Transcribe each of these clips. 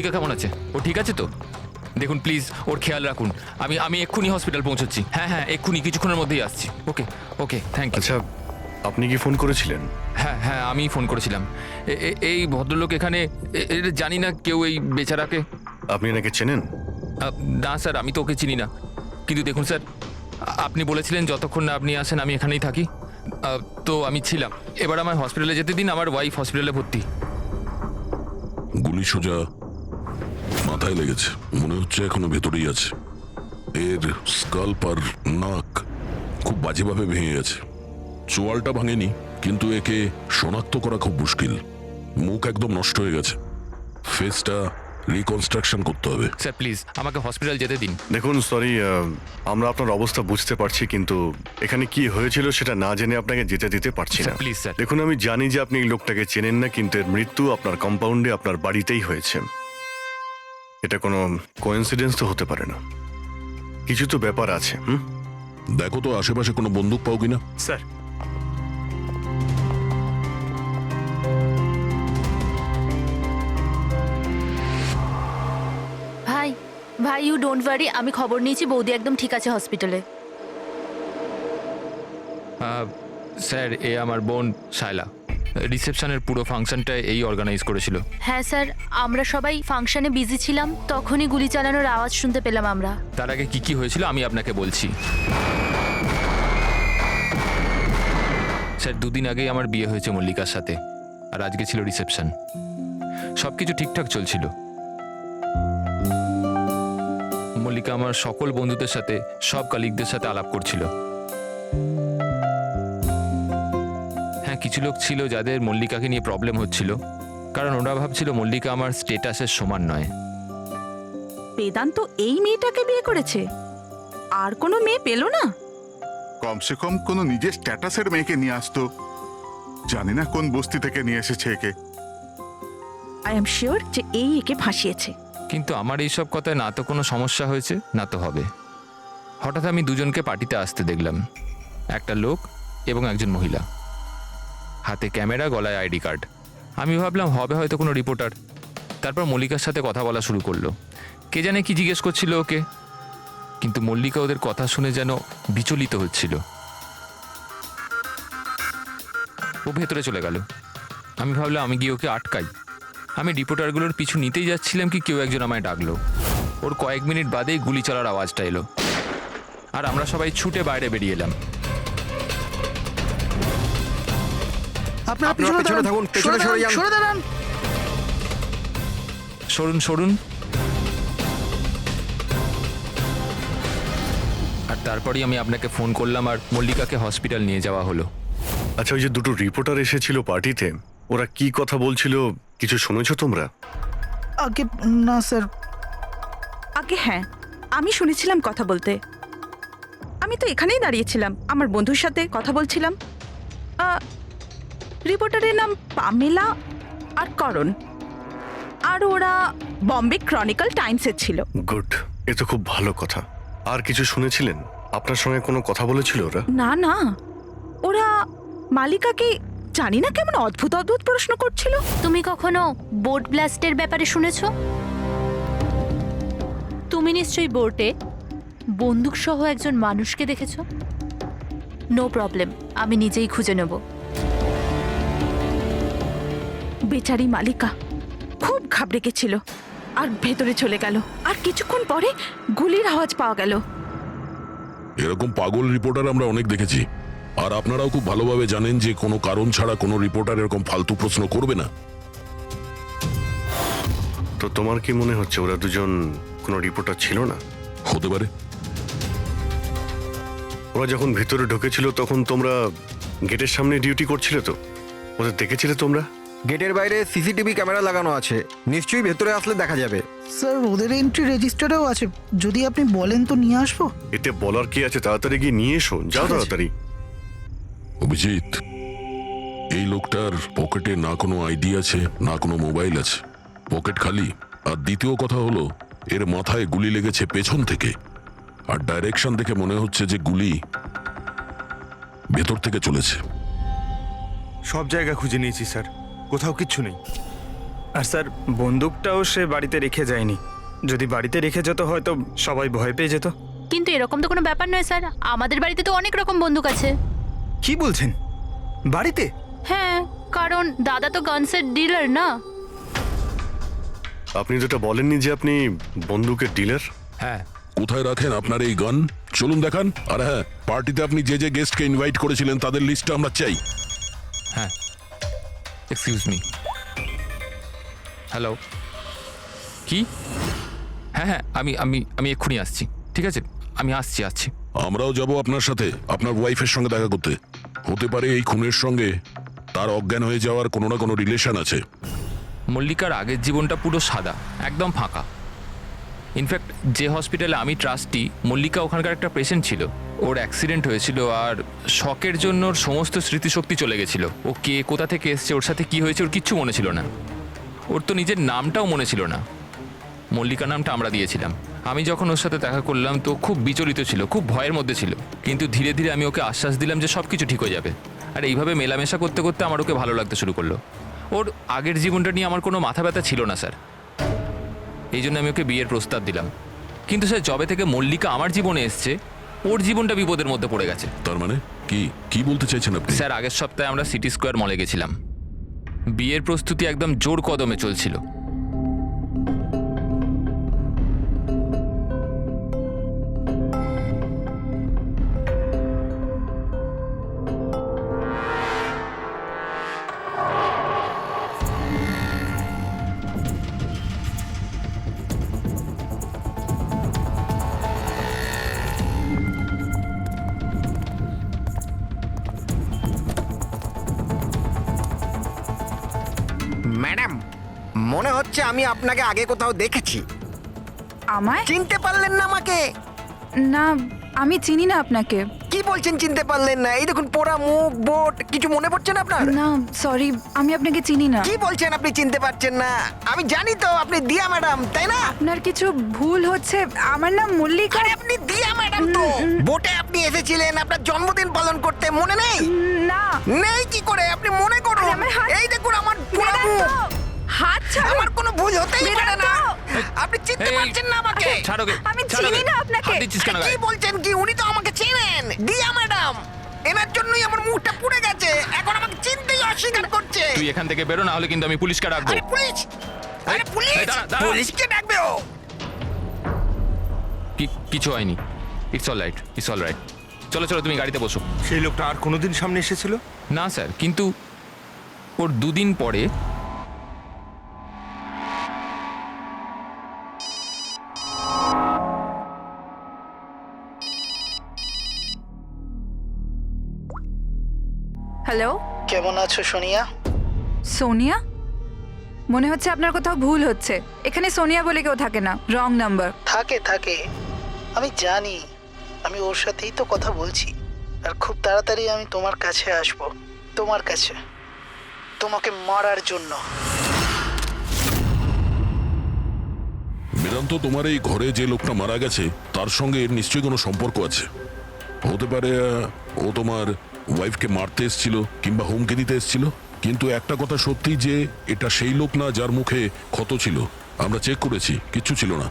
মল্লিকা কেমন আছে? ও ঠিক আছে তো? দেখুন প্লিজ ওর খেয়াল রাখুন। আমি এক্ষুনি হসপিটাল পৌঁছচ্ছি। হ্যাঁ এক্ষুনি কিছুক্ষণের মধ্যেই আসছি। ওকে ওকে, থ্যাংক ইউ। আচ্ছা, আপনি কি ফোন করেছিলেন? হ্যাঁ আমি ফোন করেছিলাম। এই ভদ্রলোক এখানে জানি না কেউ এই বেচারাকে। আপনি এনাকে চেনেন? না স্যার, আমি তো ওকে চিনি না। কিন্তু দেখুন স্যার, আপনি বলেছিলেন যতক্ষণ না আপনি আসেন আমি এখানেই থাকি। তো আমি ছিলাম। এবার আমার হসপিটালে যেতে দিন, আমার ওয়াইফ হসপিটালে ভর্তি। গুলি সোজা মাথায় লেগেছে, মনে হচ্ছে এখনো ভেতরেই আছে। এর স্কাল্প আর নাক খুব বাজেভাবে ভেঙে গেছে। চোয়ালটা ভাঙেনি, কিন্তু একে শনাক্ত করা খুব মুশকিল। মুখ একদম নষ্ট হয়ে গেছে, ফেসটা রিকনস্ট্রাকশন করতে হবে। স্যার প্লিজ আমাকে হসপিটাল যেতে দিন। দেখুন, সরি, আমরা আপনার অবস্থা বুঝতে পারছি, কিন্তু এখানে কি হয়েছিল সেটা না জেনে আপনাকে যেতে দিতে পারছি না। Sir please sir. দেখুন, আমি জানি যে আপনি এই লোকটাকে চেনেন না, কিন্তু এর মৃত্যু আপনার কম্পাউন্ডে, আপনার বাড়িতেই হয়েছে। এটা কোনো কোইন্সিডেন্স তো হতে পারে না, কিছু তো ব্যাপার আছে। দেখো তো আশেপাশে কোনো বন্দুক পাও কিনা। স্যার, ভাই ইউ ডোন্ট ওয়ারি, আমি খবর নিয়েছি বৌদি একদম ঠিক আছে হসপিটালে। স্যার এ আমার বোন শায়লা। রিসেপশনের পুরো ফাংশনটা এই অর্গানাইজ করেছিল। হ্যাঁ স্যার, আমরা সবাই ফাংশনে বিজি ছিলাম, তখনই গুলি চালানোর আওয়াজ শুনতে পেলাম আমরা। তার আগে কি হয়েছিল আমি আপনাকে বলছি। স্যার 2 দিন আগেই আমার বিয়ে হয়েছে মল্লিকার সাথে, আর আজকে ছিল রিসেপশন। সবকিছু ঠিকঠাক চলছিল। মল্লিকা আমার সকল বন্ধুদের সাথে, সব কালিগদের সাথে আলাপ করছিল। হ্যাঁ, কিছু লোক ছিল যাদের মল্লিকাকে নিয়ে প্রবলেম হচ্ছিল, কারণ ওরা ভাবছিল মল্লিকা আমার স্টেটাসের সমান নয়। বেদান্ত এই মেয়েটাকে বিয়ে করেছে, আর কোনো মেয়ে পেল না? কমসে কম কোনো নিজের স্ট্যাটাসের মেয়েকে নিয়ে আসতো। জানি না কোন বস্তি থেকে নিয়ে এসেছে একে। আই এম শিওর যে এই একে ফাঁসিয়েছে। কিন্তু আমার এইসব কথায় না তো কোনো সমস্যা হয়েছে, না তো হবে। হঠাৎ আমি দুজনকে পার্টিতে আসতে দেখলাম, একটা লোক এবং একজন মহিলা, হাতে ক্যামেরা, গলায় আইডি কার্ড। আমি ভাবলাম হবে হয়তো কোনো রিপোর্টার। তারপর মল্লিকার সাথে কথা বলা শুরু করলো। কে জানে কি জিজ্ঞেস করছিল ওকে, কিন্তু মল্লিকা ওদের কথা শুনে যেন বিচলিত হচ্ছিল। ও ভেতরে চলে গেল। আমি ভাবলাম আমি গিয়ে ওকে আটকাই। আমি রিপোর্টারগুলোর পিছু নিতেই যাচ্ছিলাম কি কেউ একজন আমায় ডাকলো। ওর কয়েক মিনিট বাদেই গুলি চলার আওয়াজটা এলো, আর আমরা সবাই ছুটে বাইরে বেরিয়ে এলাম। আপনারা পিছনে থাকুন, পেছনে সরে দাঁড়ান। সরুন। আর তারপরেই আমি আপনাকে ফোন করলাম, আর মল্লিকাকে হসপিটাল নিয়ে যাওয়া হলো। আচ্ছা, ওই যে দুটো রিপোর্টার এসেছিল পার্টিতে, ওরা কি কথা বলছিল কিছু শুনেছো তোমরা? আগে না স্যার। আগে হ্যাঁ, আমি শুনেছিলাম কথা বলতে। আমি তো এখানেই দাঁড়িয়েছিলাম, আমার বন্ধুর সাথে কথা বলছিলাম। রিপোর্টারের নাম পামেলা আর করণ, আর ওরা বম্বে ক্রনিকল টাইমসের ছিল। গুড, এ তো খুব ভালো কথা। আর কিছু শুনেছিলেন? আপনার সঙ্গে কোনো কথা বলেছিল ওরা? না, ওরা মালিকাকে জানি না কেমন অদ্ভুত প্রশ্ন করছিল। তুমি কখনো বোট ব্লাস্টের ব্যাপারে শুনেছো? তুমি নিশ্চয়ই বোটে বন্দুক সহ একজন মানুষকে দেখেছো। নো প্রবলেম, আমি নিজেই খুঁজে নেব। বেচারি মালিকা খুব ঘাবড়ে গেছিল আর ভেতরে চলে গেল, আর কিছুক্ষণ পরে গুলির আওয়াজ পাওয়া গেল। এরকম পাগল রিপোর্টার আমরা অনেক দেখেছি, আর আপনারাও খুব ভালোভাবে জানেন যে কোনো কারণ ছাড়া কোনো রিপোর্টার এরকম ফালতু প্রশ্ন করবে না। তো তোমার কি মনে হচ্ছে ওরা দুজন কোনো রিপোর্টার ছিল না? হতে পারে। ওরা যখন ভেতরে ঢুকেছিল তখন তোমরা গেটের সামনে ডিউটি করছিলে, তো ওদের দেখেছিলে তোমরা? গেটের বাইরে সিসিটিভি ক্যামেরা লাগানো আছে, নিশ্চয়ই ভেতরে আসলে দেখা যাবে। স্যার ওদের এন্ট্রি রেজিস্টারেও আছে, যদি আপনি বলেন তো নিয়ে আসবো। এতে বলার কি আছে, তাড়াতাড়ি গিয়ে নিয়ে এসো, যাও তাড়াতাড়ি। অভিজিৎ, এই লোকটার পকেটে না কোনো আইডি আছে, না কোনো মোবাইল আছে, পকেট খালি। আর দ্বিতীয় কথা হলো, এর মাথায় গুলি লেগেছে পেছন থেকে, আর ডাইরেকশন দেখে মনে হচ্ছে যে গুলি ভেতর থেকে চলেছে। সব জায়গা খুঁজে নিয়েছি স্যার, কোথাও কিচ্ছু নেই। আর স্যার বন্দুকটাও সে বাড়িতে রেখে যায়নি। যদি বাড়িতে রেখে যেত হয়তো সবাই ভয় পেয়ে যেত। কিন্তু এরকম তো কোনো ব্যাপার নয় স্যার, আমাদের বাড়িতে তো অনেক রকম বন্দুক আছে। কি বলছেন, বাড়িতে? হ্যাঁ, কারণ দাদা তো গানসের ডিলার না। আপনি যেটা বলেননি যে আপনি বন্দুকের ডিলার? হ্যাঁ, কোথায় রাখেন আপনার এই গান? চলুন দেখান। আর হ্যাঁ, পার্টিতে আপনি যে যে গেস্টকে ইনভাইট করেছিলেন তাদের লিস্টটা আমরা চাই। হ্যাঁ, এক্সকিউজ মি। হ্যালো, কি? হ্যাঁ হ্যাঁ, আমি আমি আমি এক্ষুনি আসছি। ঠিক আছে, আমি আসছি। আমরাও যাব আপনার সাথে আপনার ওয়াইফের সঙ্গে দেখা করতে। হতে পারে এই খুনের সঙ্গে তার অজ্ঞান হয়ে যাওয়ার কোনো না কোনো রিলেশন আছে। মল্লিকার আগের জীবনটা পুরো সাদা, একদম ফাঁকা। ইনফ্যাক্ট যে হসপিটালে আমি ট্রাস্টি, মল্লিকা ওখানকার একটা পেশেন্ট ছিল। ওর অ্যাক্সিডেন্ট হয়েছিল আর শকের জন্য ওর সমস্ত স্মৃতিশক্তি চলে গেছিল। ও কে, কোথা থেকে এসছে, ওর সাথে কি হয়েছে, ওর কিচ্ছু মনে ছিল না। ওর তো নিজের নামটাও মনে ছিল না। মল্লিকা নামটা আমরা দিয়েছিলাম। আমি যখন ওর সাথে দেখা করলাম তো খুব বিচলিত ছিল, খুব ভয়ের মধ্যে ছিল। কিন্তু ধীরে ধীরে আমি ওকে আশ্বাস দিলাম যে সব কিছু ঠিক হয়ে যাবে। আর এইভাবে মেলামেশা করতে করতে আমার ওকে ভালো লাগতে শুরু করলো। ওর আগের জীবনটা নিয়ে আমার কোনো মাথা ব্যথা ছিল না স্যার, এই জন্য আমি ওকে বিয়ের প্রস্তাব দিলাম। কিন্তু স্যার, যবে থেকে মল্লিকা আমার জীবনে এসছে, ওর জীবনটা বিপদের মধ্যে পড়ে গেছে। তার মানে কি বলতে চাইছেন আপনি? স্যার, আগের সপ্তাহে আমরা সিটি স্কোয়ার মলে গেছিলাম। বিয়ের প্রস্তুতি একদম জোর কদমে চলছিল। ম্যাডাম, মনে হচ্ছে আমি আপনাকে আগে কোথাও দেখেছি। আমায়? চিনতে পারলেন না আমাকে? না, আমি চিনি না আপনাকে। কি বলছেন চিনতে পারলেন না? এই দেখুন পোড়া মুখ, বোট, কিছু মনে পড়ছে না আপনার? না, সরি, আমি আপনাকে চিনি না। কি বলছেন আপনি চিনতে পারছেন না? আমি জানি তো আপনি দিয়া ম্যাডাম, তাই না? আপনার কিছু ভুল হচ্ছে। আমার নাম মল্লিকা। আরে আপনি দিয়া ম্যাডাম তো। বোটে আপনি এসেছিলেন আপনার জন্মদিন পালন করতে, মনে নেই? না। নেই কি করে? আপনি মনে করুন। আরে আমার হাত- এই দেখুন আমার পোড়া বেরান মুখ। তো। হাত ছাড়ো। আমার কোনো ভুল হতেই পারে বেরান না। তো। আপনি চিনতে এই, পারছেন না আমাকে? ছাড়ো গে, আমি ছাড়ো চিনি গে। না আপনাকে। হাত দিচ্ছিস কেন কি গায়ে? বলছেন কি? উনি তো আমাকে চেনেন, দিয়া ম্যাডাম। এনার জন্যই আমার মুখটা পুড়ে গেছে। এখন আমাকে চিনতেই অস্বীকার করছে। তুই এখান থেকে বেরো, না হলে কিন্তু আমি পুলিশকে ডাকবো। আরে পুলিশ! আরে পুলিশ! এই, দাঁড়া, দাঁড়া। পুলিশকে ডাকবে ও। কিছু হয়নি। It's all right. চলো চলো, তুমি গাড়িতে বসো। সেই লোকটা আর কোনোদিন সামনে এসেছিল? না স্যার, কিন্তু ওর দুদিন পরে হ্যালো, কেমন আছো সোনিয়া? সোনিয়া? মনে হচ্ছে আপনার কোথাও ভুল হচ্ছে। এখানে সোনিয়া বলে কেউ থাকে না, রং নাম্বার। থাকে, আমি জানি। আমি ওর সাথেই তো কথা বলছি। আর খুব তাড়াতাড়ি আমি তোমার কাছে আসব, তোমার কাছে, তোমাকে মারার জন্য। বেদান্ত, তোমার এই ঘরে যে লোকটা মারা গেছে তার সঙ্গে এর নিশ্চয়ই কোনো সম্পর্ক আছে। হতে পারে ও তোমার ওয়াইফকে মারতে এসেছিল কিংবা হুমকি দিতে এসেছিল। কিন্তু একটা কথা সত্যি যে এটা সেই লোক না যার মুখে ক্ষত ছিল। আমরা চেক করেছি, কিচ্ছু ছিল না।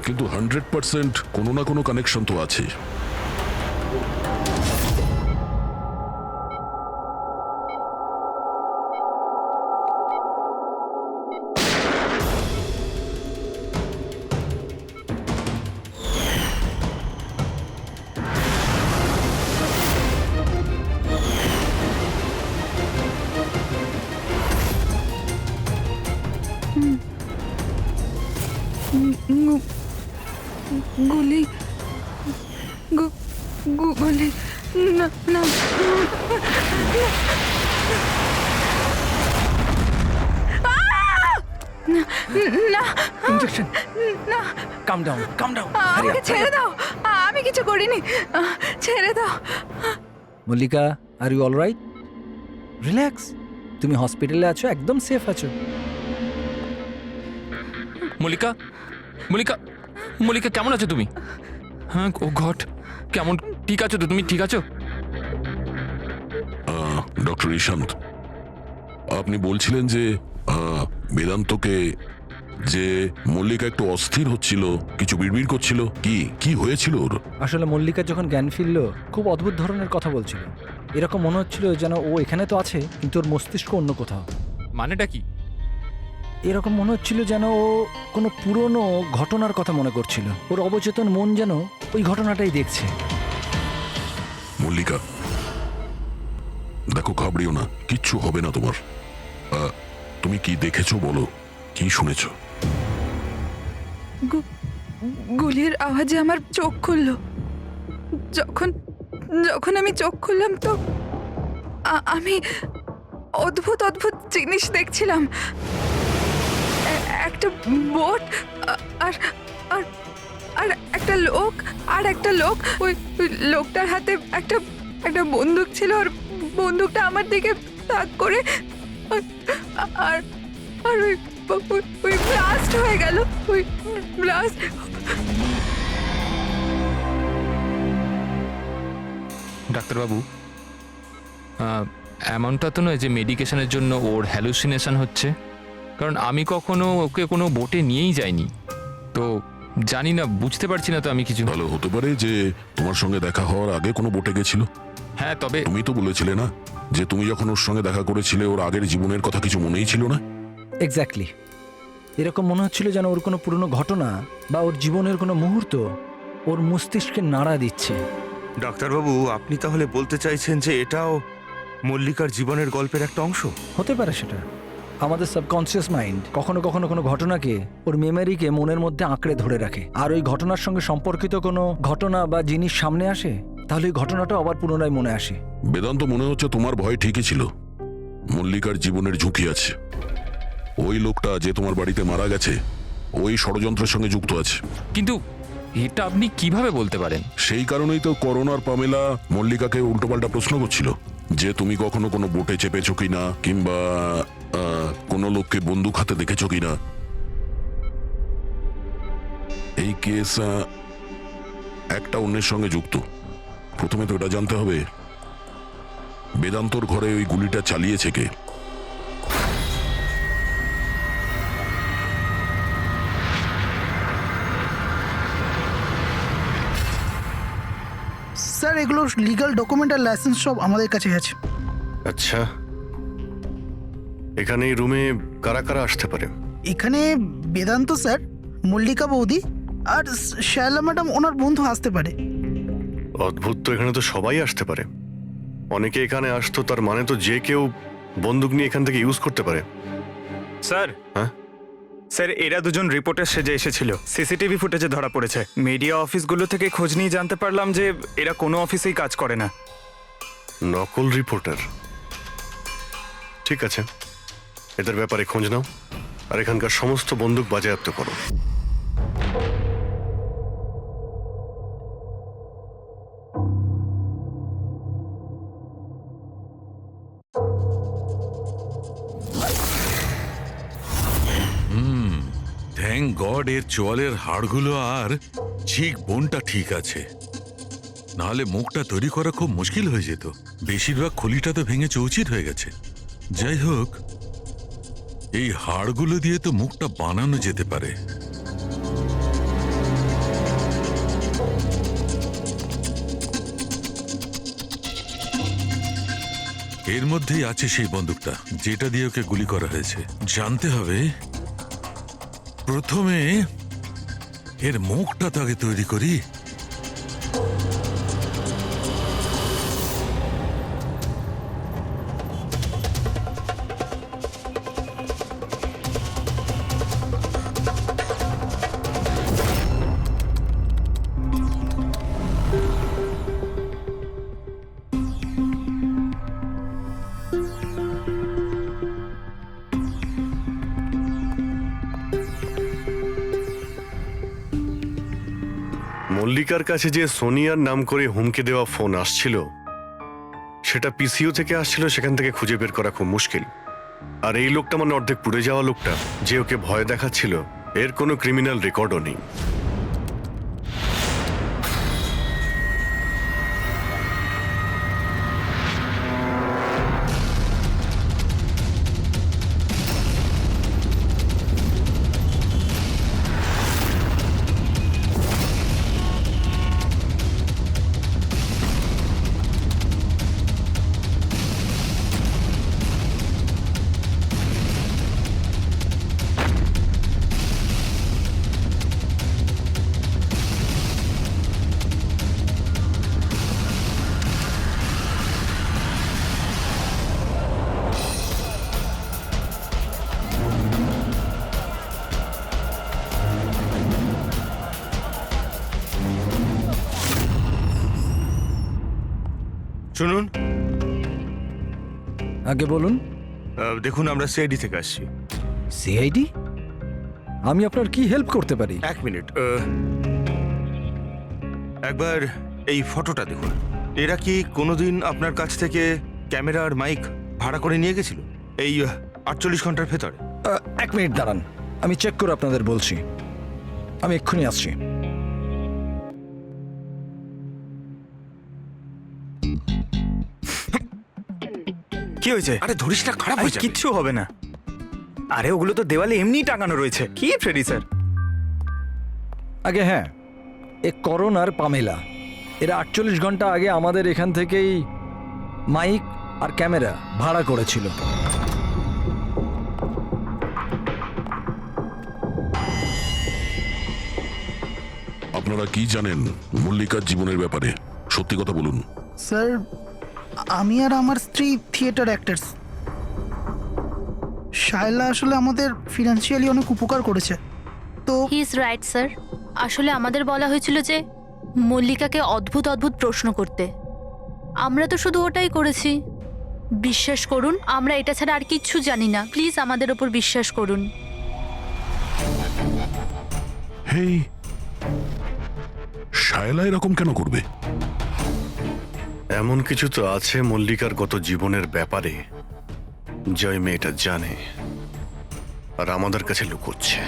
কিন্তু 100% কোনো না কোনো কানেকশন তো আছে। গুলি, গুলি, না না না, ইনজেকশন। না, কাম ডাউন। আমাকে ছেড়ে দাও। আমি কিছু করিনি, ছেড়ে দাও। Mallika, are you alright? Relax, তুমি হসপিটালে আছো, একদম সেফ আছো। মল্লিকা কেমন আছো তুমি? হ্যাঁ, ও গড, কেমন? ঠিক আছো তো তুমি? ঠিক আছো? ডক্টর ইশান্ত, আপনি বলছিলেন যে বেদান্তকে যে মল্লিকা একটু অস্থির হচ্ছিল, কিছু বিড়বিড় করছিল, কি হয়েছিল ওর? আসলে মল্লিকা যখন জ্ঞান ফিরল খুব অদ্ভুত ধরনের কথা বলছিল। এরকম মনে হচ্ছিল যেন ও এখানে তো আছে কিন্তু ওর মস্তিষ্ক অন্য কোথাও। মানেটা কি? এরকম মনে হচ্ছিল যেন ও কোনো পুরনো ঘটনার কথা মনে করছিল। ওর অবচেতন মন যেন ওই ঘটনাটাই দেখছে। মল্লিকা, দেখো, ঘাবড়িও না, কিচ্ছু হবে না তোমার। তুমি কি দেখেছো বলো, কি শুনেছো? গুলির আওয়াজে আমার চোখ খুলল। যখন যখন আমি চোখ খুললাম তো আমি অদ্ভুত অদ্ভুত জিনিস দেখছিলাম। একটা বোট আর আর আর একটা লোক ওই লোকটার হাতে একটা বন্দুক ছিল। আর বন্দুকটা আমার দিকে তাক করে আর আর ওই ব্লাস্ট হয়ে গেল। ওই ব্লাস্ট। ডাক্তারবাবু, এমনটা তো নয় যে মেডিকেশনের জন্য ওর হ্যালুসিনেশন হচ্ছে, কারণ আমি কখনো ওকে কোনো বোটে নিয়েই যাইনি, তো জানি না, বুঝতে পারছি না তো আমি কিছু। ভালো হতে পারে যে তোমার সঙ্গে দেখা হওয়ার আগে কোনো বোটে গেছিল। হ্যাঁ, তবে তুমি তো বলেছিলে না যে তুমি যখন ওর সঙ্গে দেখা করেছিলে ওর আগের জীবনের কথা কিছু মনেই ছিল না? এক্স্যাক্টলি। এরকম মনে হচ্ছিল যেন ওর কোনো পুরনো ঘটনা বা ওর জীবনের কোনো মুহূর্ত ওর মস্তিষ্কে নাড়া দিচ্ছে। ডাক্তারবাবু, আপনি তাহলে বলতে চাইছেন যে এটাও মল্লিকার জীবনের গল্পের একটা অংশ? হতে পারে সেটা। আমাদের সাবকনসিয়াস মাইন্ড কখনো কখনো কোনো ঘটনাকে, ওর মেমোরিকে মনের মধ্যে আঁকড়ে ধরে রাখে। আর ওই ঘটনার সঙ্গে সম্পর্কিত কোনো ঘটনা বা জিনিস সামনে আসে, তাহলে ওই ঘটনাটা আবার পুনরায় মনে আসে। বেদান্ত, মনে হচ্ছে তোমার ভয় ঠিকই ছিল। মল্লিকার জীবনের ঝুঁকি আছে। ওই লোকটা যে তোমার বাড়িতে মারা গেছে ওই ষড়যন্ত্রের সঙ্গে যুক্ত আছে। কিন্তু এটা আপনি কিভাবে বলতে পারেন? সেই কারণেই তো করোনার পামেলা মল্লিকাকে উল্টোপাল্টা প্রশ্ন করছিল যে তুমি কখনো কোনো বোটে চেপেছো কিনা, কিংবা কোনো লোককে বন্দুক হাতে দেখেছো কিনা। এই কেস একটা অন্যের সঙ্গে যুক্ত। প্রথমে তো এটা জানতে হবে বেদান্তর ঘরে ওই গুলিটা চালিয়েছে কে। স্যার, এগুলো লিগ্যাল ডকুমেন্ট আর লাইসেন্স সব আমাদের কাছে আছে। আচ্ছা, এখানে এই রুমে কারা কারা আসতে পারে? এখানে বেদান্ত স্যার, মল্লিকা বৌদি আর শায়লা ম্যাডাম ওনার বন্ধু আসতে পারে। অদ্ভুত তো, এখানে তো সবাই আসতে পারে। অনেকে এখানে আসতো, তার মানে তো যে কেউ বন্দুক নিয়ে এখান থেকে ইউজ করতে পারে। স্যার, হ্যাঁ স্যার, এরা দুজন রিপোর্টার সেজে এসেছিল। সিসিটিভি ফুটেজে ধরা পড়েছে। মিডিয়া অফিসগুলো থেকে খোঁজ নিয়ে জানতে পারলাম যে এরা কোনো অফিসেই কাজ করে না। নকল রিপোর্টার? ঠিক আছে, এদের ব্যাপারে খোঁজ নাও আর এখানকার সমস্ত বন্দুক বাজেয়াপ্ত করো। থ্যাংক গড এর চোয়ালের হাড়গুলো আর চিক বোনটা ঠিক আছে, নাহলে মুখটা তৈরি করা খুব মুশকিল হয়ে যেত। বেশিরভাগ খুলিটা তো ভেঙে চৌচির হয়ে গেছে। যাই হোক, এই হাড়গুলো দিয়ে তো মুখটা বানানো যেতে পারে। এর মধ্যেই আছে সেই বন্দুকটা যেটা দিয়ে ওকে গুলি করা হয়েছে। জানতে হবে প্রথমে এর মুখটা তো আগে তৈরি করি। মল্লিকার কাছে যে সোনিয়ার নাম করে হুমকি দেওয়া ফোন আসছিল, সেটা পিসিও থেকে আসছিল। সেখান থেকে খুঁজে বের করা খুব মুশকিল। আর এই লোকটা মানে অর্ধেক পুড়ে যাওয়া লোকটা যে ওকে ভয় দেখাচ্ছিল, এর কোনো ক্রিমিনাল রেকর্ডও নেই। শুনুন, আগে বলুন। দেখুন আমরা সিআইডি থেকে আসছি। সিআইডি? আমি আপনার কি হেল্প করতে পারি? এক মিনিট, একবার এই ফটোটা দেখুন। এরা কি কোনোদিন আপনার কাছ থেকে ক্যামেরা আর মাইক ভাড়া করে নিয়ে গেছিল এই 48 ঘন্টার ভেতরে? এক মিনিট দাঁড়ান, আমি চেক করে আপনাদের বলছি। আমি এক্ষুনি আসছি। কি হয়েছে? আরে ধরিস না, খারাপ আরে হয়ে যাবে। কিচ্ছু হবে না। আরে ওগুলো তো দেওয়ালে এমনিই টাঙানো রয়েছে। কি ফ্রেডি স্যার? আগে হ্যাঁ, এ করণ আর পামেলা এরা 48 ঘন্টা আগে আমাদের এখান থেকেই মাইক আর ক্যামেরা ভাড়া করেছিল। আপনারা কি জানেন মল্লিকার জীবনের ব্যাপারে? সত্যি কথা বলুন। স্যার, আমি আর আমার স্ত্রী থিয়েটার অ্যাক্টার্স। শায়লা আসলে আমাদের ফিনান্সিয়ালি অনেক উপকার করেছে। তো হি ইজ রাইট স্যার। আসলে আমাদের বলা হয়েছিল যে মল্লিকাকে অদ্ভুত অদ্ভুত প্রশ্ন করতে। আমরা তো শুধু ওটাই করেছি। বিশ্বাস করুন, আমরা এটা ছাড়া আর কিচ্ছু জানি না। প্লিজ আমাদের ওপর বিশ্বাস করুন। হেই, শায়লা এরকম কেন করবে? এমন কিছু তো আছে মল্লিকার গত জীবনের ব্যাপারে যা ওই মেয়েটা জানে আর আমাদের কাছে লুকোচ্ছে।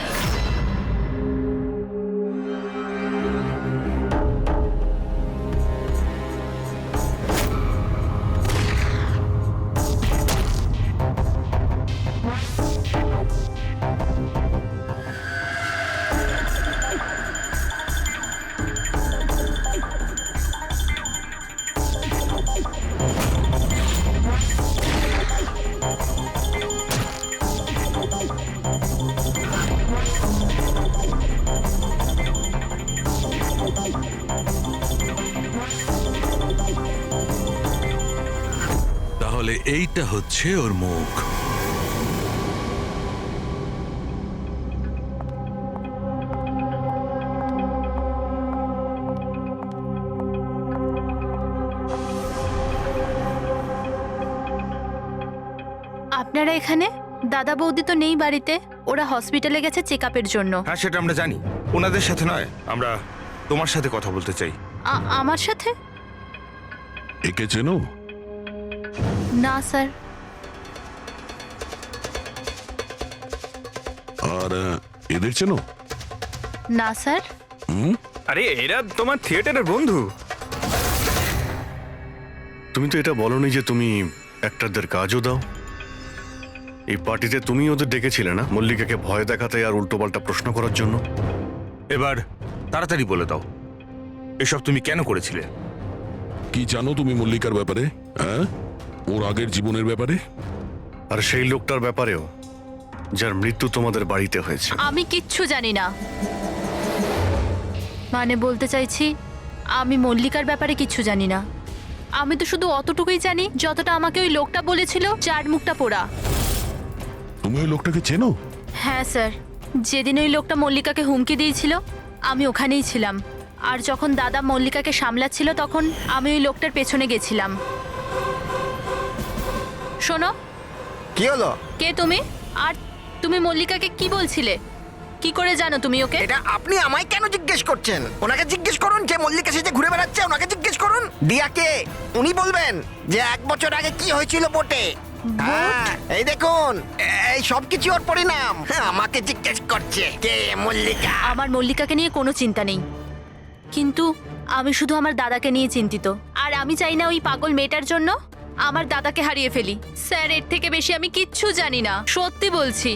তাহলে এইটা হচ্ছে ওর মুখ। আপনারা এখানে? দাদা বৌদি তো নেই বাড়িতে, ওরা হসপিটালে গেছে চেক আপের জন্য। হ্যাঁ, সেটা আমরা জানি। ওনাদের সাথে নয়, আমরা তোমার সাথে কথা বলতে চাই। আমার সাথে? একে চেনো? না স্যার। আর এদের চেনো? না স্যার। আরে এরা তোমার থিয়েটারের বন্ধু। তুমি তো এটা বলনি যে তুমি অ্যাক্টরদের কাজও দাও। এই পার্টিতে তুমি ওদের ডেকেছিলে না মল্লিকাকে ভয় দেখাতে আর উল্টোপাল্টা প্রশ্ন করার জন্য? এবার তাড়াতাড়ি বলে দাও, এসব তুমি কেন করেছিলে? কি জানো তুমি মল্লিকার ব্যাপারে? হ্যাঁ, ওর আগের জীবনের ব্যাপারে? আর সেই লোকটার ব্যাপারেও যার মৃত্যু তোমাদের বাড়িতে হয়েছে? আমি কিচ্ছু জানি না। মানে বলতে চাইছি, আমি মল্লিকার ব্যাপারে কিচ্ছু জানি না। আমি তো শুধু অতটুকুই জানি যতটা আমাকে ওই লোকটা বলেছিল, যার মুখটা পোড়া। তুমি ওই লোকটাকে চেনো? হ্যাঁ স্যার, যেদিন ওই লোকটা মল্লিকাকে হুমকি দিয়েছিল আমি ওখানেই ছিলাম। আর যখন দাদা মল্লিকাকে সামলাচ্ছিল তখন আমি ওই লোকটার পেছনে গেছিলাম। শোনো, কি হলো? কে তুমি? আর তুমি মল্লিকাকে কি বলছিলে? কি করে জানো তুমি ওকে? এটা আপনি আমায় কেন জিজ্ঞেস করছেন? ওনাকে জিজ্ঞেস করুন, যে মল্লিকা সেজে ঘুরে বেড়াচ্ছে ওনাকে জিজ্ঞেস করুন। দিয়াকে উনি বলবেন যে 1 বছর আগে কি হয়েছিল বোটে। হ্যাঁ, এই দেখুন, এই সব কিছু ওর পরিণাম। হ্যাঁ, আমাকে জিজ্ঞেস করছে কে মল্লিকা। আমার মল্লিকাকে নিয়ে কোনো চিন্তা নেই, কিন্তু আমি শুধু আমার দাদাকে নিয়ে চিন্তিত। আর আমি চাই না ওই পাগল মেয়েটার জন্য আমার দাদাকে হারিয়ে ফেলি। স্যার, এর থেকে বেশি আমি কিচ্ছু জানি না, সত্যি বলছি।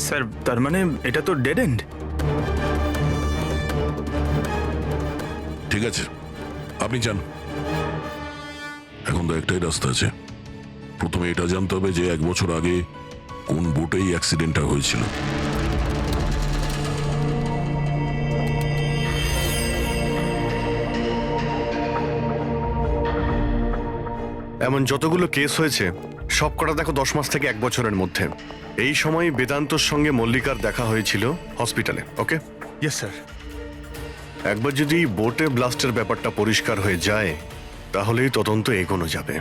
স্যার, তার মানে এটা তো ডেড এন্ড। ঠিক আছে, আপনি যান। এখন তো একটাই রাস্তা আছে। প্রথমে এটা জানতে হবে যে 1 বছর আগে কোন বোটেই অ্যাক্সিডেন্টটা হয়েছিল। এমন যতগুলো কেস হয়েছে সব কটা দেখো 10 মাস থেকে 1 বছরের মধ্যে। এই সময় বেদান্তর সঙ্গে মল্লিকার দেখা হয়েছিল হসপিটালে। ওকে? Yes sir. একবার যদি বোটে ব্লাস্টের ব্যাপারটা পরিষ্কার হয়ে যায় তাহলেই তদন্ত এগোনো যাবে।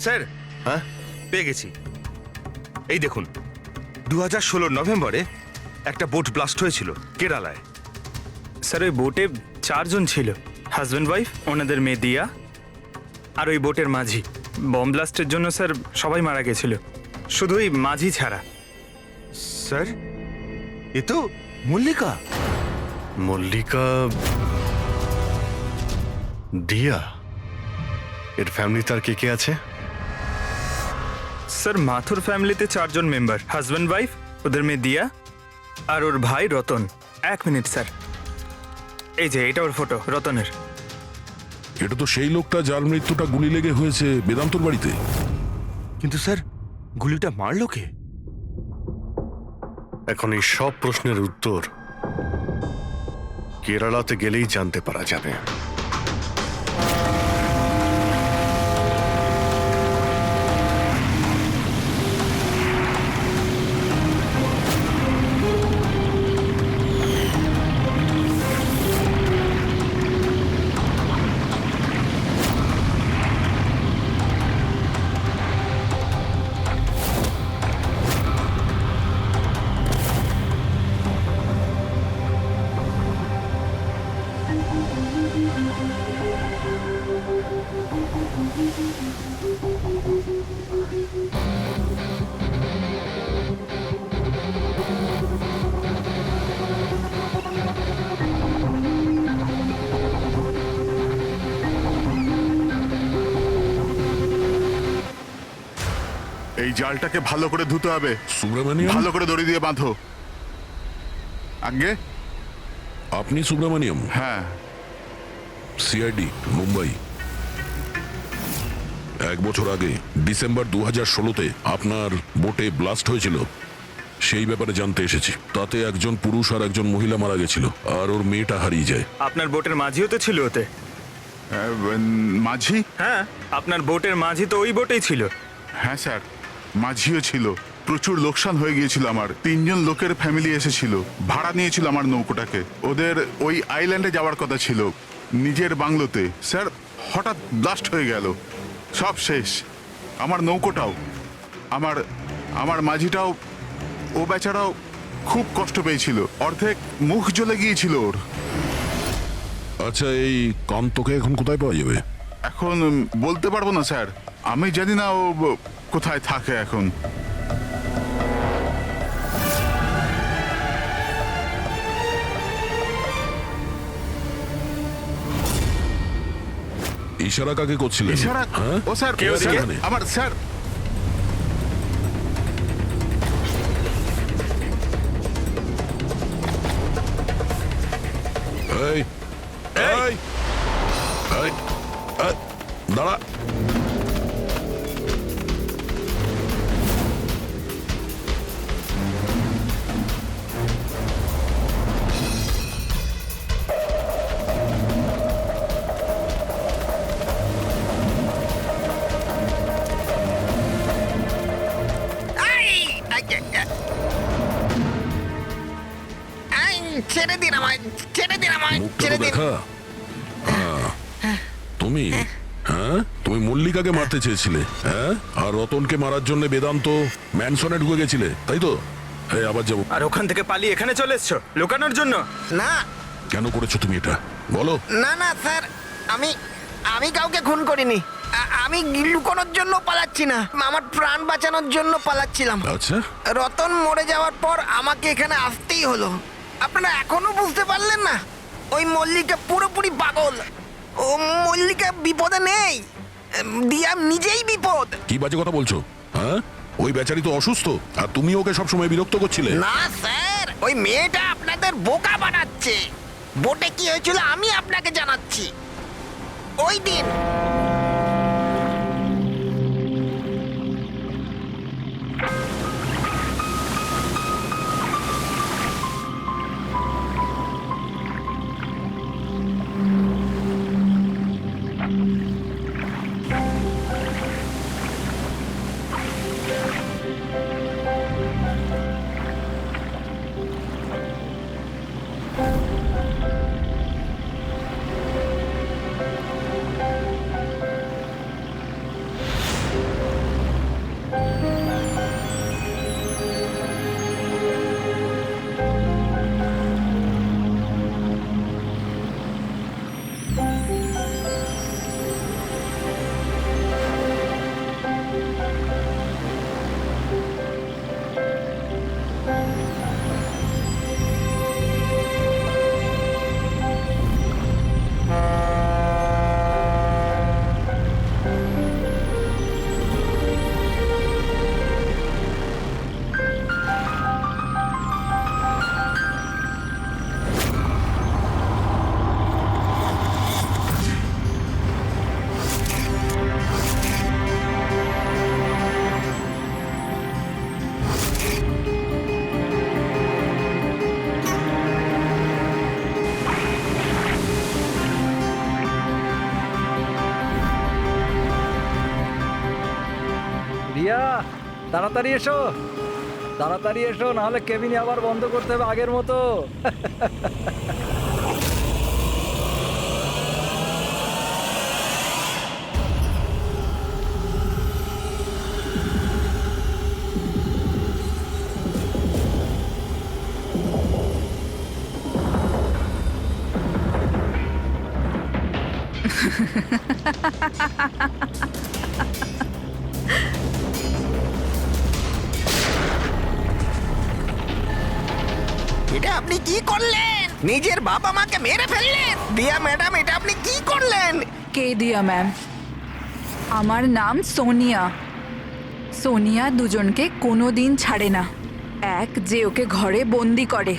স্যার হ্যাঁ, পেয়ে গেছি। এই দেখুন, 2016 নভেম্বরে একটা বোট ব্লাস্ট হয়েছিল কেরালায়। স্যার ওই বোটে 4 জন ছিল, হাজব্যান্ড ওয়াইফ, ওনাদের মেয়ে দিয়া, আর ওই বোটের মাঝি। বম ব্লাস্টের জন্য স্যার সবাই মারা গেছিল, শুধু ওই মাঝি ছাড়া। স্যার এ তো মল্লিকা। মল্লিকা, দিয়া, এর ফ্যামিলিতে আর কে কে আছে? স্যার মাথুর ফ্যামিলিতে 4 জন মেম্বার, হাজব্যান্ড ওয়াইফ, ওদের মেয়ে দিয়া, আর ওর ভাই রতন। 1 মিনিট স্যার, এই যে এটা ওর ফটো, রতনের। এটা তো সেই লোকটা যার মৃত্যুটা গুলি লেগে হয়েছে বেদান্তর বাড়িতে। কিন্তু স্যার গুলিটা মারলো কে? এখন এই সব প্রশ্নের উত্তর কেরালাতে গেলেই জানতে পারা যাবে। এই জালটাকে ভালো করে ধুতে হবে, সুব্রমণিয়াম, ভালো করে দড়ি দিয়ে বাঁধো। আগে আপনি সুব্রমণিয়াম? হ্যাঁ, সিআইডি মুম্বাই। 1 বছর আগে ডিসেম্বর 2016-তে আপনার বোটে ব্লাস্ট হয়েছিল, সেই ব্যাপারে জানতে এসেছি। তাতে একজন পুরুষ আর একজন মহিলা মারা গেছিল, আর ওর মেয়েটা হারিয়ে যায়। আপনার বোটের মাঝিও তো ছিল ওতে। মাঝি? হ্যাঁ, আপনার বোটের মাঝি তো ওই বোটেই ছিল। হ্যাঁ স্যার, মাঝিও ছিল। প্রচুর লোকসান হয়ে গিয়েছিল আমার। 3 জন লোকের ফ্যামিলি এসেছিল, ভাড়া নিয়েছিল আমার নৌকোটাকে। ওদের ওই আইল্যান্ডে যাওয়ার কথা ছিল, নিজের বাংলোতে। স্যার হঠাৎ ব্লাস্ট হয়ে গেল, সব শেষ। আমার নৌকোটাও, আমার মাঝিটাও, ও বেচারাও খুব কষ্ট পেয়েছিল। অর্ধেক মুখ জ্বলে গিয়েছিল ওর। আচ্ছা, এই কান্তকে এখন কোথায় পাওয়া যাবে? এখন বলতে পারবো না স্যার, আমি জানি না ও কোথায় থাকে এখন। ইশারা কাকে করছিলেন? ইশারা? হ্যাঁ? ও স্যার, কে ওদিকে? স্যার, আমার স্যার। এই এই এই, দাঁড়া। ছেড়ে দিন আমায়, ছেড়ে দিন আমায়, মুখটা ছেড়ে তো দিন। দেখা। তুমি, হ্যাঁ, তুমি মল্লিকাকে মারতে চেয়েছিলে, হ্যাঁ, আর রতনকে মারার জন্য বেদান্ত ম্যানসনে ঢুকে গেছিলে, তাই তো? এই আবার যাবো। আর ওখান থেকে পালিয়ে এখানে চলে এসছো লুকানোর জন্য? না কেন করেছো তুমি এটা, বলো? না না স্যার, আমি কাউকে খুন করিনি। আমি লুকানোর জন্য পালাচ্ছি না, আমার প্রাণ বাঁচানোর জন্য পালাচ্ছিলাম। আচ্ছা, রতন মরে যাওয়ার পর আমাকে এখানে আসতেই হলো। আপনারা এখনো বুঝতে পারলেন না? ওই মল্লিকা পুরোপুরি পাগল। ও মল্লিকা বিপদে নেই, দিয়া নিজেই বিপদ। কি বাজে কথা বলছো? হ্যাঁ, ওই বেচারি তো অসুস্থ, আর তুমি ওকে সবসময় বিরক্ত করছিলে। না স্যার, ওই মেয়েটা আপনাদের বোকা বানাচ্ছে। বোটে কি হয়েছিল আমি আপনাকে জানাচ্ছি। ওই দিন তাড়াতাড়ি এসো, তাড়াতাড়ি এসো, নাহলে কেবিনে আবার বন্ধ করতে হবে আগের মতো। এটা আপনি কি করলেন? নিজের বাবা মাকে মেরে ফেললেন। দিয়া ম্যাডাম, এটা আপনি কি করলেন? কে দিয়া ম্যাম? আমার নাম সোনিয়া। সোনিয়া দুজনকে কোনো দিন ছাড়ে না। এক, যে ওকে ঘরে বন্দি করে।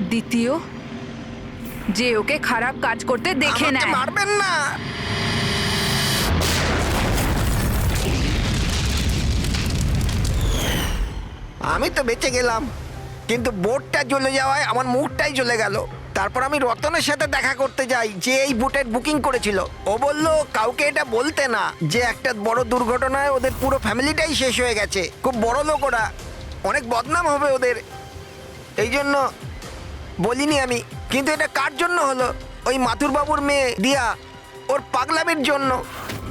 দ্বিতীয়, যে ওকে খারাপ কাজ করতে দেখে আমাকে নেয়। মারবেন না। আমি তো বেঁচে গেলাম, কিন্তু বোটটা জ্বলে যাওয়ায় আমার মুখটাই জ্বলে গেল। তারপর আমি রতনের সাথে দেখা করতে যাই, যে এই বোটের বুকিং করেছিল। ও বলল কাউকে এটা বলতে না, যে একটা বড় দুর্ঘটনায় ওদের পুরো ফ্যামিলিটাই শেষ হয়ে গেছে। খুব বড় লোক ওরা, অনেক বদনাম হবে ওদের, এই জন্য বলিনি আমি। কিন্তু এটা কার জন্য হলো? ওই মাথুর বাবুর মেয়ে দিয়া, ওর পাগলামির জন্য।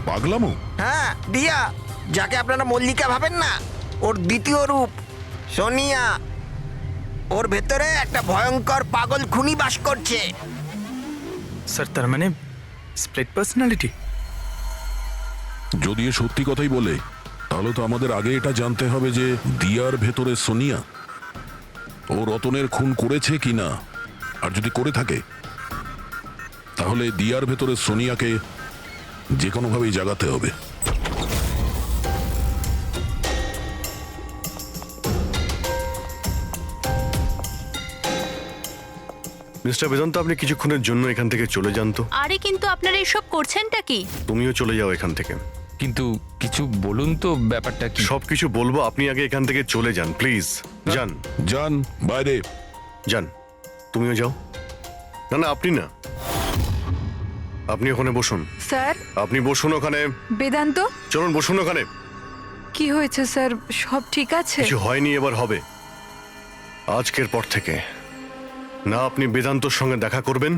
পাগলামো? হ্যাঁ, দিয়া, যাকে আপনারা মল্লিকা ভাবেন না, ওর দ্বিতীয় রূপ সোনিয়া। ওর ভেতরে একটা ভয়ঙ্কর পাগল খুনি বাস করছে। স্যার তার মানে স্প্লিট পার্সোনালিটি? যদি এ সত্যি কথাই বলে, তাহলে তো আমাদের আগে এটা জানতে হবে যে দিয়ার ভেতরে সোনিয়া ও রতনের খুন করেছে কিনা। আর যদি করে থাকে, তাহলে দিয়ার ভেতরে সোনিয়াকে যে কোনোভাবেই জাগাতে হবে। মিস্টার বেদান্ত, আপনি কিছুক্ষণের জন্য এখান থেকে চলে যান তো। আরে কিন্তু আপনারা এসব করছেনটা কি? তুমিও চলে যাও এখান থেকে। কিন্তু কিছু বলুন তো, ব্যাপারটা কি? সবকিছু বলবো, আপনি আগে এখান থেকে চলে যান প্লিজ। যান যান বাইরে। যান, তুমিও যাও। না না, আপনি না, আপনি ওখানে বসুন। স্যার, আপনি বসুন ওখানে। বেদান্ত, চলুন বসুন ওখানে। কি হয়েছে স্যার? সব ঠিক আছে? কিছু হয়নি, এবার হবে। আজকের পর থেকে না আপনি বেদান্তর সঙ্গে দেখা করবেন,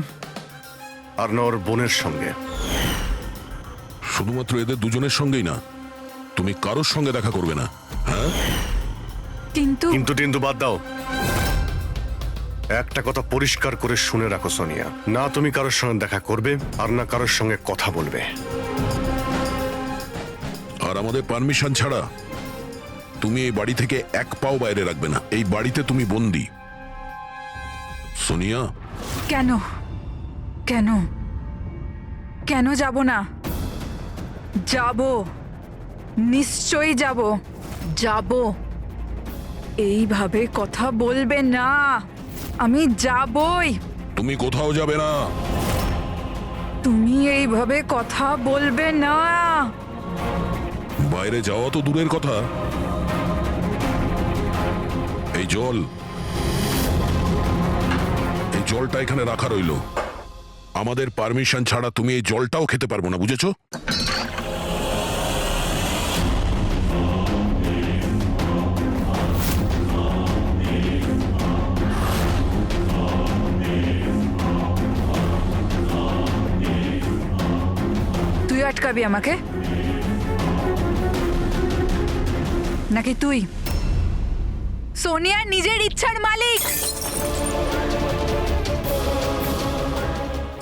আর না ওর বোনের সঙ্গে। শুধুমাত্র এদের দুজনের সঙ্গেই না, তুমি কারোর সঙ্গে দেখা করবে না। হ্যাঁ, কিন্তু কিন্তু বাদ দাও। একটা কথা পরিষ্কার করে শুনে রাখো সোনিয়া, না তুমি কারোর সঙ্গে দেখা করবে, আর না কারোর সঙ্গে কথা বলবে। আর আমাদের পারমিশন ছাড়া তুমি এই বাড়ি থেকে এক পাও বাইরে রাখবে না। এই বাড়িতে তুমি বন্দি। সোনিয়া, কেন কেন কেন যাব না? যাব, নিশ্চয়ই যাব। যাব। এইভাবে কথা বলবে না, আমি যাবই। তুমি কোথাও যাবে না। তুমি এইভাবে কথা বলবে না। বাইরে যাওয়া তো দূরের কথা, এই জলটা এখানে রাখা রইল। আমাদের পারমিশন ছাড়া তুমি এই জলটাও খেতে পারবো না, বুঝেছো? তুই আটকাবি আমাকে, নাকি তুই? সোনিয়া নিজের ইচ্ছার মালিক।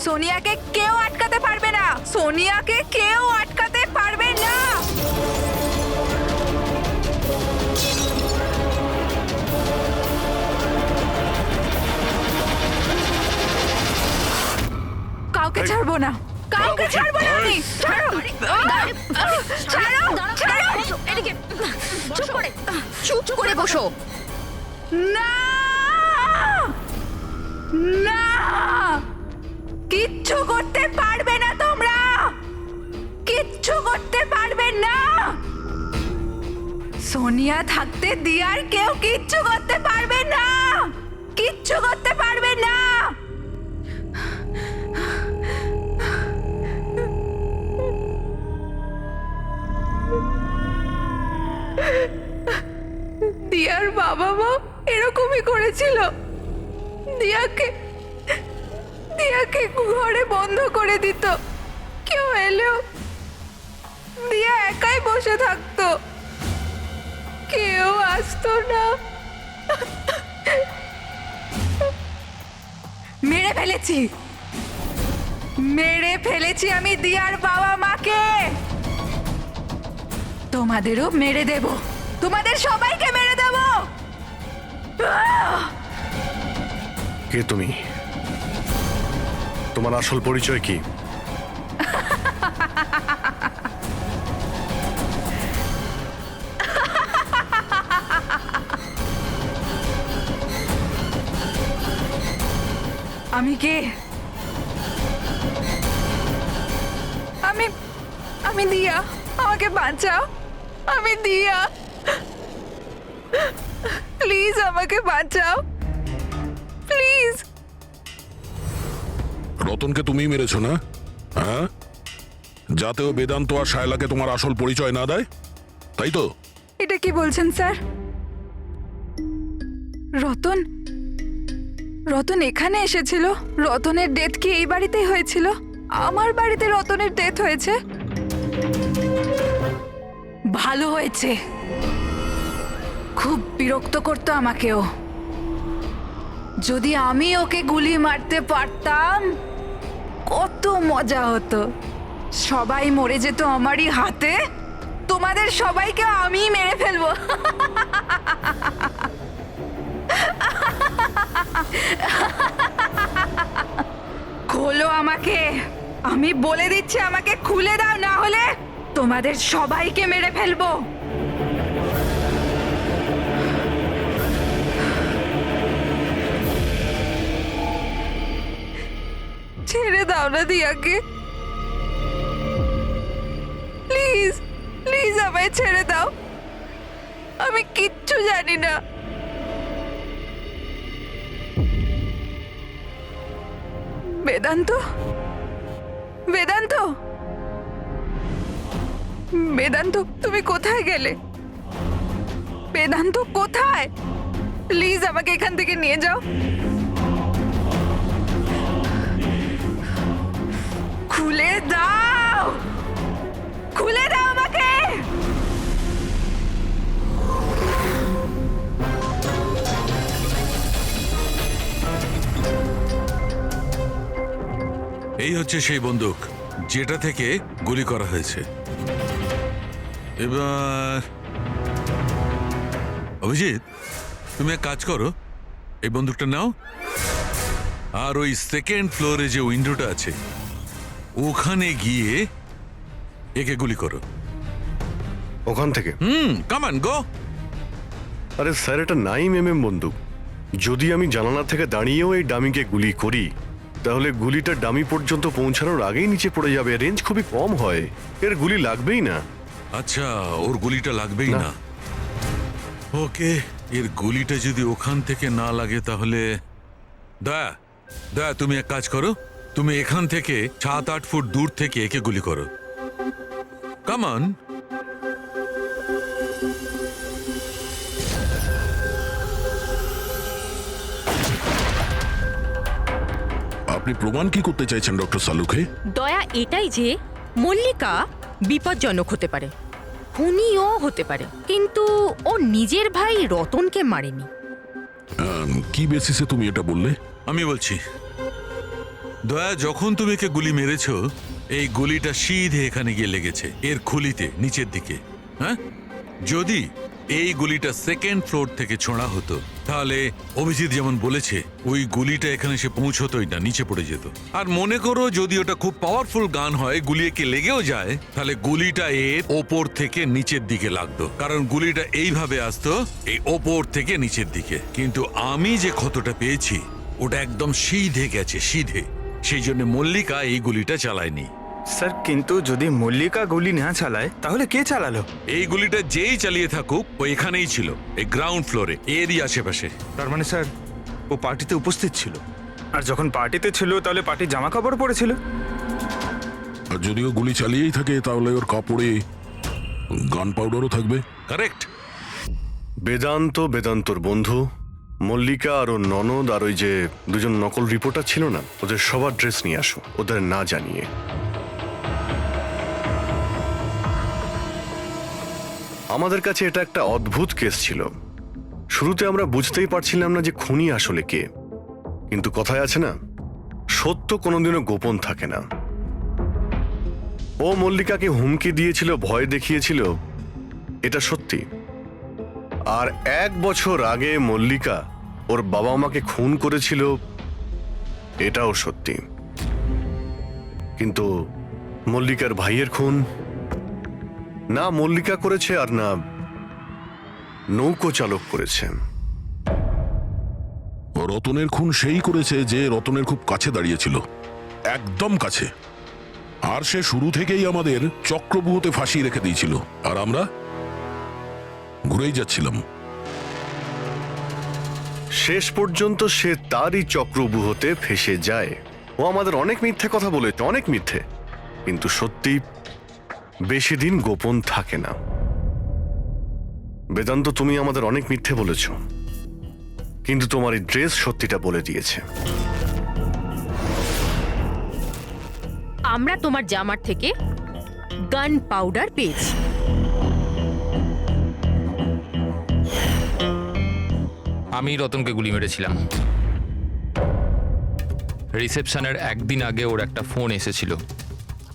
সোনিয়াকে কেউ আটকাতে পারবে না। সোনিয়াকে কেউ আটকাতে পারবে না। কাউকে ছাড়বো না, কাউকে ছাড়বো না আমি। ছাড়ো, ছাড়ো, ছাড়ো। চুপ করে বসো। না, না, কিচ্ছু করতে পারবে না তোমরা, কিচ্ছু করতে পারবে না। সোনিয়া থাকতে দিয়ার কেউ কিচ্ছু করতে পারবে না, কিচ্ছু করতে পারবে না। বাবা মা এরকমই করেছিল। দিয়াকে ঘরে বন্ধ করে দিত, কেউ এলেও দিয়া একাই বসে থাকতো, কেউ আসতো না। মেরে ফেলেছি আমি দিয়ার বাবা মাকে। তোমাদেরও মেরে দেব, তোমাদের সবাইকে মেরে দেব। কে তুমি? তোমার আসল পরিচয় কি? আমি কে? আমি দিয়া, আমাকে বাঁচাও। আমি দিয়া, প্লিজ আমাকে বাঁচাও, প্লিজ। রতনকে তুমিই মেরেছো না? হ্যাঁ, যাতে ও বেদান্ত আর শায়লাকে তোমার আসল পরিচয় না দেয়, তাই তো? এটা কি বলছেন স্যার? রতন এখানে এসেছিল? রতনের ডেথ কি এই বাড়িতেই হয়েছিল? আমার বাড়িতে রতনের ডেথ হয়েছে? ভালো হয়েছে, খুব বিরক্ত করতো আমাকেও। যদি আমি ওকে গুলি মারতে পারতাম কত মজা হতো। সবাই মরে যেত আমারই হাতে, তোমাদের সবাইকে আমি মেরে ফেলবো। খোলো আমাকে, আমি বলে দিচ্ছি, আমাকে খুলে দাও, না হলে তোমাদের সবাইকে মেরে ফেলবো। ছেড়ে দাও না দিয়াকে, প্লিজ প্লিজ আমায় ছেড়ে দাও, আমি কিচ্ছু জানি না। বেদান্ত, বেদান্ত, বেদান্ত, তুমি কোথায় গেলে? বেদান্ত কোথায়? প্লিজ আমাকে এখান থেকে নিয়ে যাও। খুলে দাও, খুলে দাও আমাকে। এই হচ্ছে সেই বন্দুক যেটা থেকে গুলি করা হয়েছে। এবার অভিজিৎ, তুমি এক কাজ করো, এই বন্দুকটা নাও, আর ওই সেকেন্ড ফ্লোরে যে উইন্ডোটা আছে ওখানে গিয়ে একে গুলি করো। ওখান থেকে? Come on go. আরে স্যার, এটা 9mm বন্দুক। যদি আমি জানালা থেকে দাঁড়িয়েও এই ডামিকে গুলি করি, তাহলে গুলিটা ডামি পর্যন্ত পৌঁছানোর আগেই নিচে পড়ে যাবে। রেঞ্জ খুবই কম হয়, এর গুলি লাগবেই না। আচ্ছা, ওর গুলিটা লাগবেই না। না। ওকে, এর গুলিটা যদি ওখান থেকে না লাগে তাহলে দয়া তুমি এক কাজ করো, তুমি এখান থেকে 7-8 ফুট দূর থেকে একে গুলি করো। Come on. আপনি প্রমাণ কি করতে চাইছেন ডক্টর সালুকে? দয়া এটাই যে মল্লিকা বিপজ্জনক হতে পারে, খুনিও হতে পারে, কিন্তু ও নিজের ভাই রতনকে মারেনি। কি বেসিসে তুমি এটা বললে? আমি বলছি, দয়া, যখন তুমি একে গুলি মেরেছো, এই গুলিটা সিধে এখানে গিয়ে লেগেছে, এর খুলিতে নিচের দিকে। হ্যাঁ, যদি এই গুলিটা সেকেন্ড ফ্লোর থেকে ছোঁড়া হতো, তাহলে অভিজিৎ যেমন বলেছে ওই গুলিটা এখানে এসে পৌঁছতোই না, নিচে পড়ে যেত। আর মনে করো যদি ওটা খুব পাওয়ারফুল গান হয়, গুলি একে লেগেও যায়, তাহলে গুলিটা এর ওপর থেকে নিচের দিকে লাগতো, কারণ গুলিটা এইভাবে আসতো এই ওপর থেকে নিচের দিকে। কিন্তু আমি যে ক্ষতটা পেয়েছি ওটা একদম সিধে গেছে, সিধে। সেই জন্য মল্লিকা এই গুলিটা চালায়নি। স্যার, কিন্তু যদি মল্লিকা গুলি না চালায় তাহলে কে চালালো? এই গুলিটা যেই চালিয়ে থাকুক ও এখানেই ছিল, এই গ্রাউন্ড ফ্লোরে, এরই আশেপাশে। তার মানে স্যার, ও পার্টিতে উপস্থিত ছিল, আর যখন পার্টিতে ছিল তাহলে পার্টির জামা কাপড় পরেছিল। আর যদিও গুলি চালিয়েই থাকে তাহলে ওর কাপড়ে গান পাউডারও থাকবে। কারেক্ট। বেদান্তর বন্ধু মল্লিকা আর ওর ননদ আর ওই যে দুজন নকল রিপোর্টার ছিল না, ওদের সবার ড্রেস নিয়ে আসো, ওদের না জানিয়ে। আমাদের কাছে এটা একটা অদ্ভুত কেস ছিল। শুরুতে আমরা বুঝতেই পারছিলাম না যে খুনি আসলে কে, কিন্তু কথায় আছে না, সত্য কোনোদিনও গোপন থাকে না। ও মল্লিকাকে হুমকি দিয়েছিল, ভয় দেখিয়েছিল, এটা সত্যি। আর 1 বছর আগে মল্লিকা ওর বাবা মাকে খুন করেছিল, এটাও সত্যি। কিন্তু মল্লিকার ভাইয়ের খুন না মল্লিকা করেছে আর না নৌকো চালক করেছে। রতনের খুন সেই করেছে যে রতনের খুব কাছে দাঁড়িয়েছিল, একদম কাছে। আর সে শুরু থেকেই আমাদের চক্রব্যূহতে ফাঁসিয়ে রেখে দিয়েছিল, আর আমরা ঘুরেই যাচ্ছিলাম। শেষ পর্যন্ত সে তারই চক্রব্যূহতে ফেসে যায়। ও আমাদের অনেক মিথ্যে কথা বলেছে, অনেক মিথ্যে, কিন্তু সত্যি বেশি দিন গোপন থাকে না। বেদান্ত, তুমি আমাদের অনেক মিথ্যে বলেছ, কিন্তু তোমার এই ড্রেস সত্যিটা বলে দিয়েছে। আমরা তোমার জামার থেকে গান পাউডার পেয়েছি। আমি রতনকে গুলি মেরেছিলাম। রিসেপশনের একদিন আগে ওর একটা ফোন এসেছিল,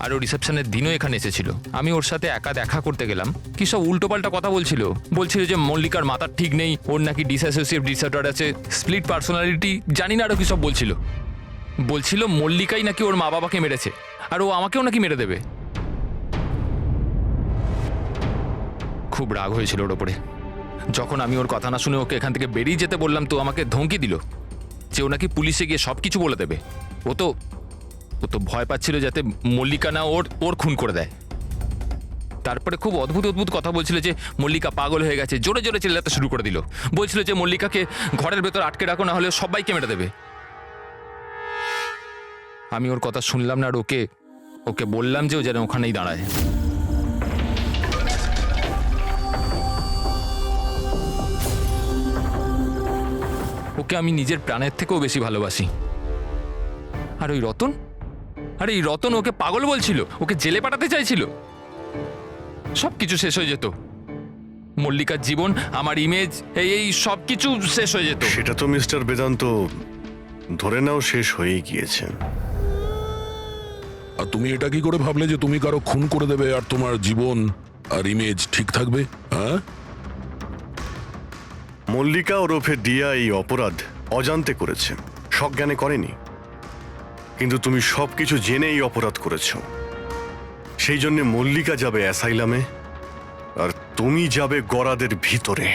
আর ও রিসেপশনের দিনও এখানে এসেছিল। আমি ওর সাথে একা দেখা করতে গেলাম, কি সব উল্টোপাল্টা কথা বলছিল। যে মল্লিকার মাথার ঠিক নেই, ওর নাকি ডিসঅ্যাসোসিয়েটিভ ডিসঅর্ডার আছে, স্প্লিট পার্সোনালিটি, জানি না আরো কি সব বলছিল মল্লিকাই নাকি ওর মা বাবাকে মেরেছে, আর ও আমাকেও নাকি মেরে দেবে। খুব রাগ হয়েছিল ওর ওপরে। যখন আমি ওর কথা না শুনে ওকে এখান থেকে বেরিয়ে যেতে বললাম, তো আমাকে ধমকি দিল যে ও নাকি পুলিশে গিয়ে সব কিছু বলে দেবে। ও তো ভয় পাচ্ছিল যাতে মল্লিকা না ওর খুন করে দেয়। তারপরে খুব অদ্ভুত কথা বলছিল যে মল্লিকা পাগল হয়ে গেছে, জোরে জোরে চিল্লাতে শুরু করে দিল। বলছিল যে মল্লিকাকে ঘরের ভেতর আটকে রাখো, না হলে সবাইকে মেরে দেবে। আমি ওর কথা শুনলাম না, আর ওকে বললাম যে ও যেন ওখানেই দাঁড়ায়। ওকে আমি নিজের প্রাণের থেকেও বেশি ভালোবাসি। আর ওই রতন, আরে এই রতন ওকে পাগল বলছিল, ওকে জেলে পাঠাতে চাইছিল। সবকিছু শেষ হয়ে যেত, মল্লিকার জীবন, আমার ইমেজ, এই সব কিছু শেষ হয়ে যেত। সেটা তো মিস্টার বেদান্ত ধরে নাও শেষ হয়ে গিয়েছে। আর তুমি এটা কি করে ভাবলে যে তুমি কারো খুন করে দেবে আর তোমার জীবন আর ইমেজ ঠিক থাকবে? হ্যাঁ, মল্লিকা ওরফে দিয়া এই অপরাধ অজান্তে করেছে, সজ্ঞানে করেনি। কিন্তু তুমি সবকিছু জেনে এই অপরাধ করেছ। সেই জন্য মল্লিকা যাবে অ্যাসাইলামে, আর তুমি যাবে গরাদের ভিতরে।